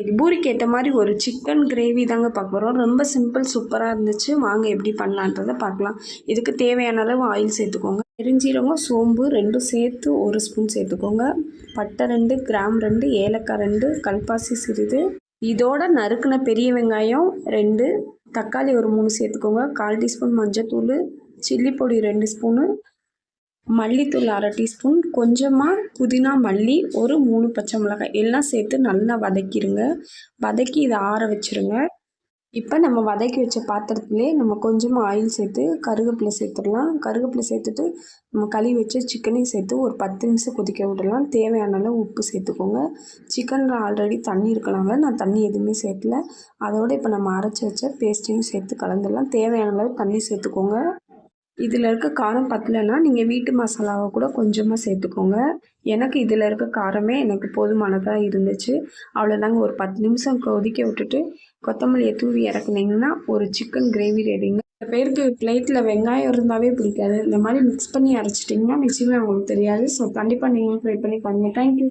பூரிக்கு ஏற்ற மாதிரி ஒரு சிக்கன் கிரேவி தாங்க பார்க்க போகிறோம். ரொம்ப சிம்பிள், சூப்பராக இருந்துச்சு. வாங்க எப்படி பண்ணலான்றதை பார்க்கலாம். இதுக்கு தேவையான அளவு ஆயில் சேர்த்துக்கோங்க. பெருஞ்சீரகம், சோம்பு ரெண்டும் சேர்த்து 1 ஸ்பூன் சேர்த்துக்கோங்க. பட்டை 2, கிராம் 2, ஏலக்காய் 2, கல்பாசி சிறிது, இதோட நறுக்கின பெரிய வெங்காயம் 2, தக்காளி ஒரு 3 சேர்த்துக்கோங்க. 1/4 டீஸ்பூன் மஞ்சத்தூள், சில்லி பொடி 2 ஸ்பூனு, மல்லித்தூள் 1/2 டீஸ்பூன், கொஞ்சமாக புதினா மல்லி, ஒரு 3 பச்சை மிளகாய் எல்லாம் சேர்த்து நல்லா வதக்கிடுங்க. வதக்கி இதை ஆற வச்சுருங்க. இப்போ நம்ம வதக்கி வச்ச பாத்திரத்துலேயே நம்ம கொஞ்சமாக ஆயில் சேர்த்து கருவேப்பிலை சேர்த்துடலாம். கருவேப்பிலை சேர்த்துட்டு நம்ம கழுவி வச்ச சிக்கனையும் சேர்த்து ஒரு 10 நிமிஷம் கொதிக்க விடலாம். தேவையான அளவு உப்பு சேர்த்துக்கோங்க. சிக்கனில் ஆல்ரெடி தண்ணி இருக்கலாங்க, நான் தண்ணி எதுவுமே சேர்க்கல. அதோடு இப்போ நம்ம அரைச்சி வச்ச பேஸ்ட்டையும் சேர்த்து கலந்துடலாம். தேவையான அளவு தண்ணி சேர்த்துக்கோங்க. இதில் இருக்க காரம் பத்தலைன்னா நீங்கள் வீட்டு மசாலாவை கூட கொஞ்சமாக சேர்த்துக்கோங்க. எனக்கு இதில் இருக்க காரமே எனக்கு போதுமானதாக இருந்துச்சு. அவ்வளோதாங்க. ஒரு 10 நிமிஷம் கொதிக்க விட்டுட்டு கொத்தமல்லியை தூவி இறக்குனீங்கன்னா ஒரு சிக்கன் கிரேவி ரெடிங்க. சில பேருக்கு பிளேட்டில் வெங்காயம் இருந்தாவே பிடிக்காது. இந்த மாதிரி மிக்ஸ் பண்ணி அரைச்சிட்டிங்கன்னா நிச்சயமாக அவங்களுக்கு தெரியாது. ஸோ கண்டிப்பாக நீங்களும் ட்ரை பண்ணி பாருங்கள். தேங்க்யூ.